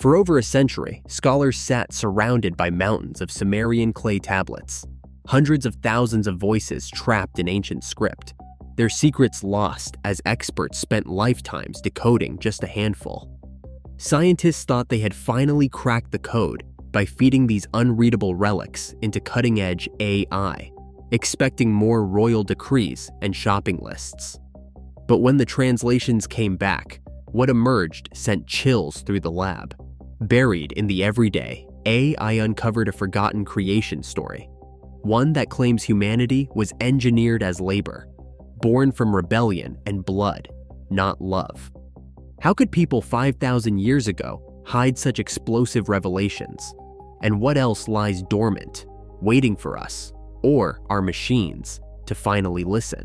For over a century, scholars sat surrounded by mountains of Sumerian clay tablets, hundreds of thousands of voices trapped in ancient script, their secrets lost as experts spent lifetimes decoding just a handful. Scientists thought they had finally cracked the code by feeding these unreadable relics into cutting-edge AI, expecting more royal decrees and shopping lists. But when the translations came back, what emerged sent chills through the lab. Buried in the everyday, AI uncovered a forgotten creation story, one that claims humanity was engineered as labor, born from rebellion and blood, not love. How could people 5,000 years ago hide such explosive revelations? And what else lies dormant, waiting for us, or our machines, to finally listen?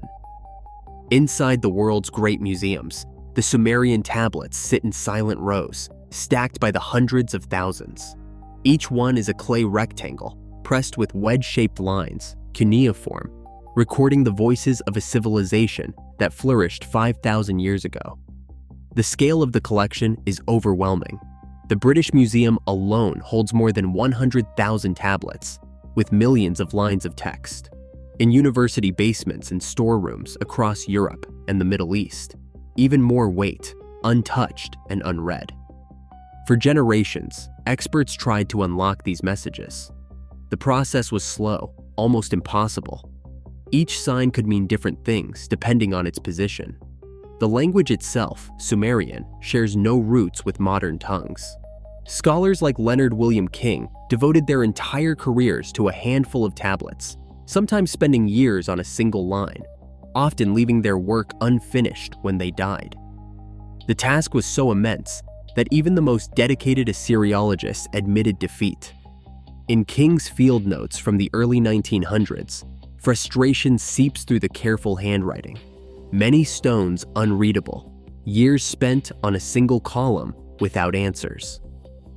Inside the world's great museums, the Sumerian tablets sit in silent rows, stacked by the hundreds of thousands. Each one is a clay rectangle, pressed with wedge-shaped lines, cuneiform, recording the voices of a civilization that flourished 5,000 years ago. The scale of the collection is overwhelming. The British Museum alone holds more than 100,000 tablets, with millions of lines of text. In university basements and storerooms across Europe and the Middle East, even more weight, untouched and unread. For generations, experts tried to unlock these messages. The process was slow, almost impossible. Each sign could mean different things depending on its position. The language itself, Sumerian, shares no roots with modern tongues. Scholars like Leonard William King devoted their entire careers to a handful of tablets, sometimes spending years on a single line, often leaving their work unfinished when they died. The task was so immense that even the most dedicated Assyriologists admitted defeat. In King's field notes from the early 1900s, frustration seeps through the careful handwriting. Many stones unreadable, years spent on a single column without answers.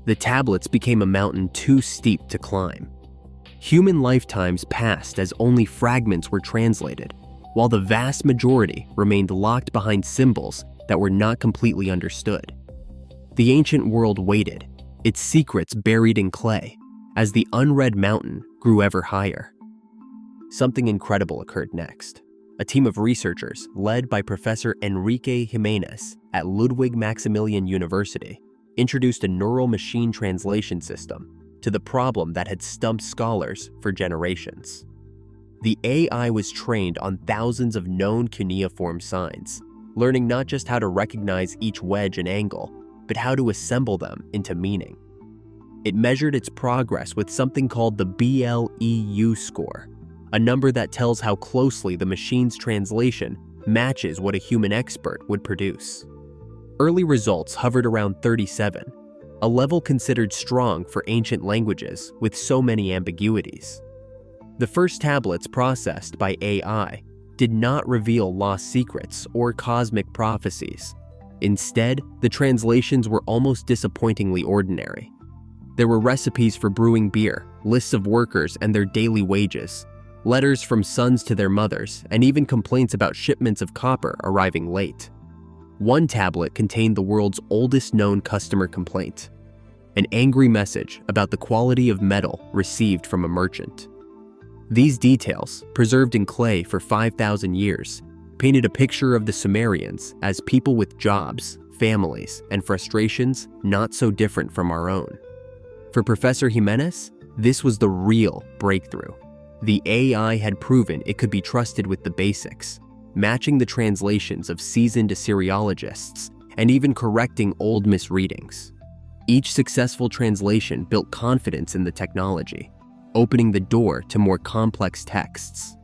The tablets became a mountain too steep to climb. Human lifetimes passed as only fragments were translated, while the vast majority remained locked behind symbols that were not completely understood. The ancient world waited, its secrets buried in clay, as the unread mountain grew ever higher. Something incredible occurred next. A team of researchers, led by Professor Enrique Jimenez at Ludwig Maximilian University, introduced a neural machine translation system to the problem that had stumped scholars for generations. The AI was trained on thousands of known cuneiform signs, learning not just how to recognize each wedge and angle, but how to assemble them into meaning. It measured its progress with something called the BLEU score, a number that tells how closely the machine's translation matches what a human expert would produce. Early results hovered around 37, a level considered strong for ancient languages with so many ambiguities. The first tablets processed by AI did not reveal lost secrets or cosmic prophecies. Instead, the translations were almost disappointingly ordinary. There were recipes for brewing beer, lists of workers and their daily wages, letters from sons to their mothers, and even complaints about shipments of copper arriving late. One tablet contained the world's oldest known customer complaint, an angry message about the quality of metal received from a merchant. These details, preserved in clay for 5,000 years, painted a picture of the Sumerians as people with jobs, families, and frustrations not so different from our own. For Professor Jimenez, this was the real breakthrough. The AI had proven it could be trusted with the basics, matching the translations of seasoned Assyriologists and even correcting old misreadings. Each successful translation built confidence in the technology, opening the door to more complex texts.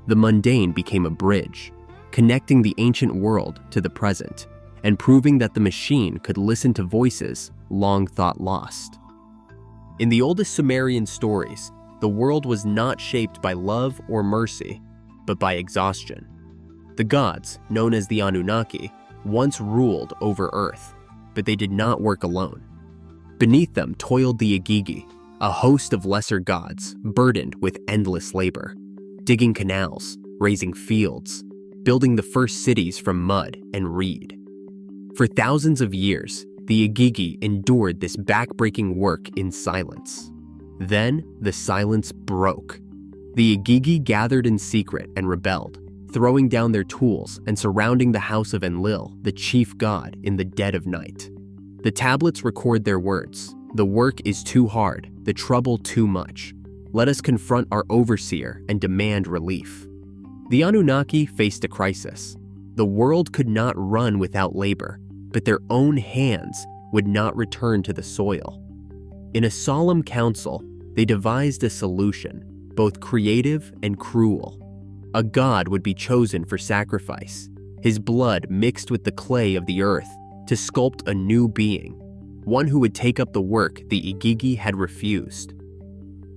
The mundane became a bridge, connecting the ancient world to the present and proving that the machine could listen to voices long thought lost. In the oldest Sumerian stories, the world was not shaped by love or mercy, but by exhaustion. The gods, known as the Anunnaki, once ruled over Earth, but they did not work alone. Beneath them toiled the Igigi, a host of lesser gods burdened with endless labor, digging canals, raising fields, building the first cities from mud and reed. For thousands of years, the Igigi endured this backbreaking work in silence. Then, the silence broke. The Igigi gathered in secret and rebelled, throwing down their tools and surrounding the house of Enlil, the chief god, in the dead of night. The tablets record their words. "The work is too hard, the trouble too much. Let us confront our overseer and demand relief." The Anunnaki faced a crisis. The world could not run without labor, but their own hands would not return to the soil. In a solemn council, they devised a solution, both creative and cruel. A god would be chosen for sacrifice, his blood mixed with the clay of the earth to sculpt a new being, one who would take up the work the Igigi had refused.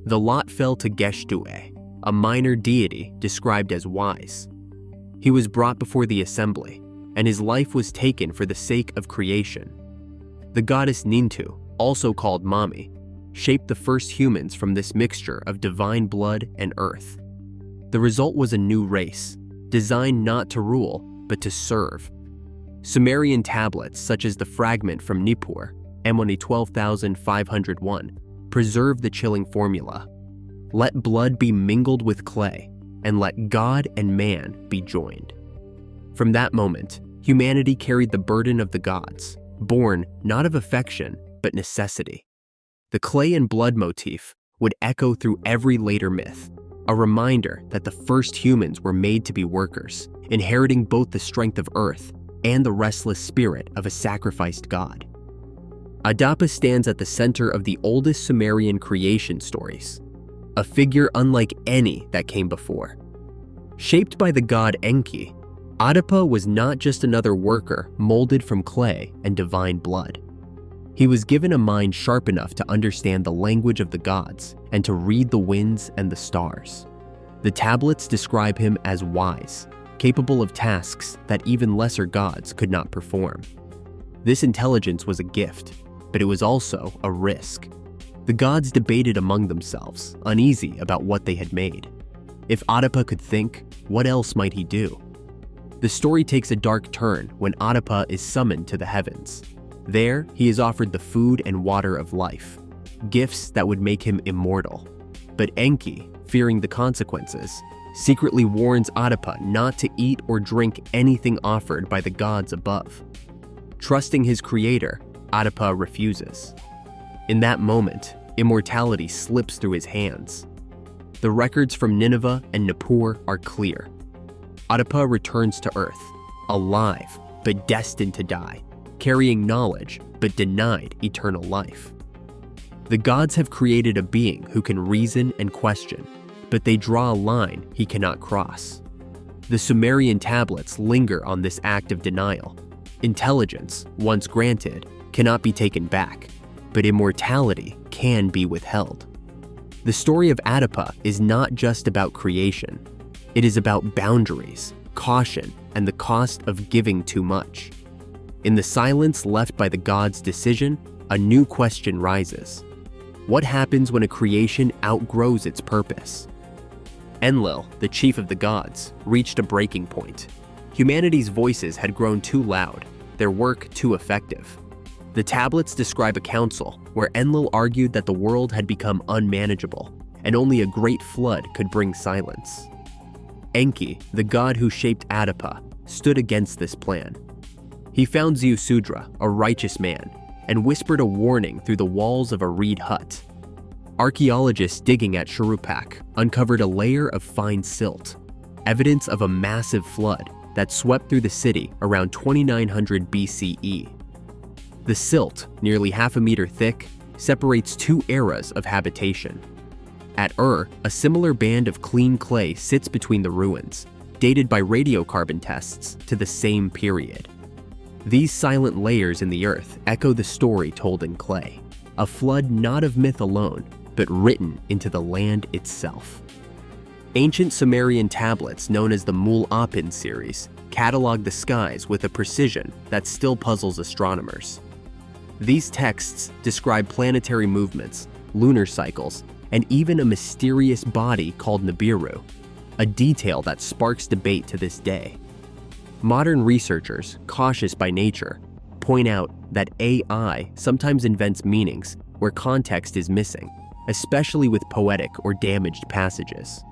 The lot fell to Geshtue, a minor deity described as wise. He was brought before the assembly, and his life was taken for the sake of creation. The goddess Nintu, also called Mami, shaped the first humans from this mixture of divine blood and earth. The result was a new race, designed not to rule, but to serve. Sumerian tablets, such as the fragment from Nippur, Amoni 12,501, preserve the chilling formula. Let blood be mingled with clay, and let God and man be joined. From that moment, humanity carried the burden of the gods, born not of affection, but necessity. The clay and blood motif would echo through every later myth, a reminder that the first humans were made to be workers, inheriting both the strength of earth and the restless spirit of a sacrificed god. Adapa stands at the center of the oldest Sumerian creation stories, a figure unlike any that came before. Shaped by the god Enki, Adapa was not just another worker molded from clay and divine blood. He was given a mind sharp enough to understand the language of the gods and to read the winds and the stars. The tablets describe him as wise, capable of tasks that even lesser gods could not perform. This intelligence was a gift, but it was also a risk. The gods debated among themselves, uneasy about what they had made. If Adapa could think, what else might he do? The story takes a dark turn when Adapa is summoned to the heavens. There, he is offered the food and water of life, gifts that would make him immortal. But Enki, fearing the consequences, secretly warns Adapa not to eat or drink anything offered by the gods above. Trusting his creator, Adapa refuses. In that moment, immortality slips through his hands. The records from Nineveh and Nippur are clear. Adapa returns to Earth, alive but destined to die, carrying knowledge but denied eternal life. The gods have created a being who can reason and question, but they draw a line he cannot cross. The Sumerian tablets linger on this act of denial. Intelligence, once granted, cannot be taken back, but immortality can be withheld. The story of Adapa is not just about creation. It is about boundaries, caution, and the cost of giving too much. In the silence left by the gods' decision, a new question rises. What happens when a creation outgrows its purpose? Enlil, the chief of the gods, reached a breaking point. Humanity's voices had grown too loud, their work too effective. The tablets describe a council where Enlil argued that the world had become unmanageable, and only a great flood could bring silence. Enki, the god who shaped Adapa, stood against this plan. He found Ziusudra, a righteous man, and whispered a warning through the walls of a reed hut. Archaeologists digging at Shuruppak uncovered a layer of fine silt, evidence of a massive flood that swept through the city around 2900 BCE. The silt, nearly half a meter thick, separates two eras of habitation. At a similar band of clean clay sits between the ruins, dated by radiocarbon tests to the same period. These silent layers in the earth echo the story told in clay, a flood not of myth alone, but written into the land itself. Ancient Sumerian tablets known as the Mul-Apin series catalog the skies with a precision that still puzzles astronomers. These texts describe planetary movements, lunar cycles, and even a mysterious body called Nibiru, a detail that sparks debate to this day. Modern researchers, cautious by nature, point out that AI sometimes invents meanings where context is missing, especially with poetic or damaged passages.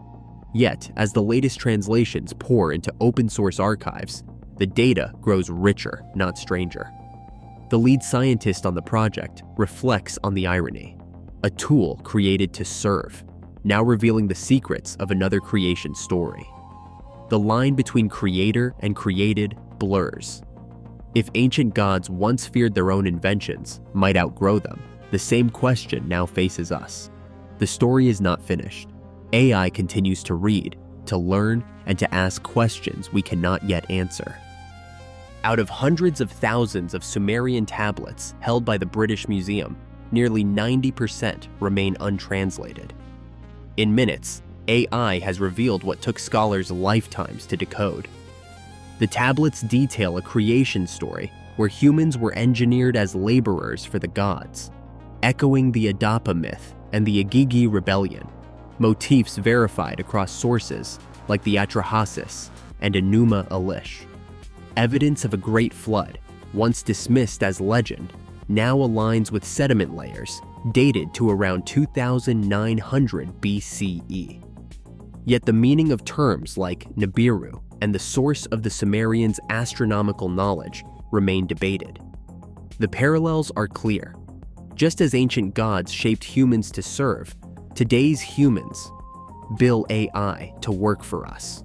Yet, as the latest translations pour into open-source archives, the data grows richer, not stranger. The lead scientist on the project reflects on the irony. A tool created to serve, now revealing the secrets of another creation story. The line between creator and created blurs. If ancient gods once feared their own inventions, might outgrow them, the same question now faces us. The story is not finished. AI continues to read, to learn, and to ask questions we cannot yet answer. Out of hundreds of thousands of Sumerian tablets held by the British Museum, nearly 90% remain untranslated. In minutes, AI has revealed what took scholars lifetimes to decode. The tablets detail a creation story where humans were engineered as laborers for the gods, echoing the Adapa myth and the Agigi rebellion, motifs verified across sources like the Atrahasis and Enuma Elish. Evidence of a great flood, once dismissed as legend, now aligns with sediment layers dated to around 2900 BCE. Yet the meaning of terms like Nibiru and the source of the Sumerians' astronomical knowledge remain debated. The parallels are clear. Just as ancient gods shaped humans to serve, today's humans build AI to work for us.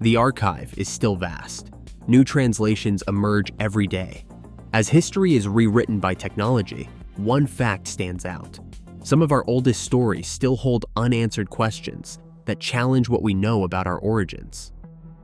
The archive is still vast. New translations emerge every day. As history is rewritten by technology, one fact stands out. Some of our oldest stories still hold unanswered questions that challenge what we know about our origins.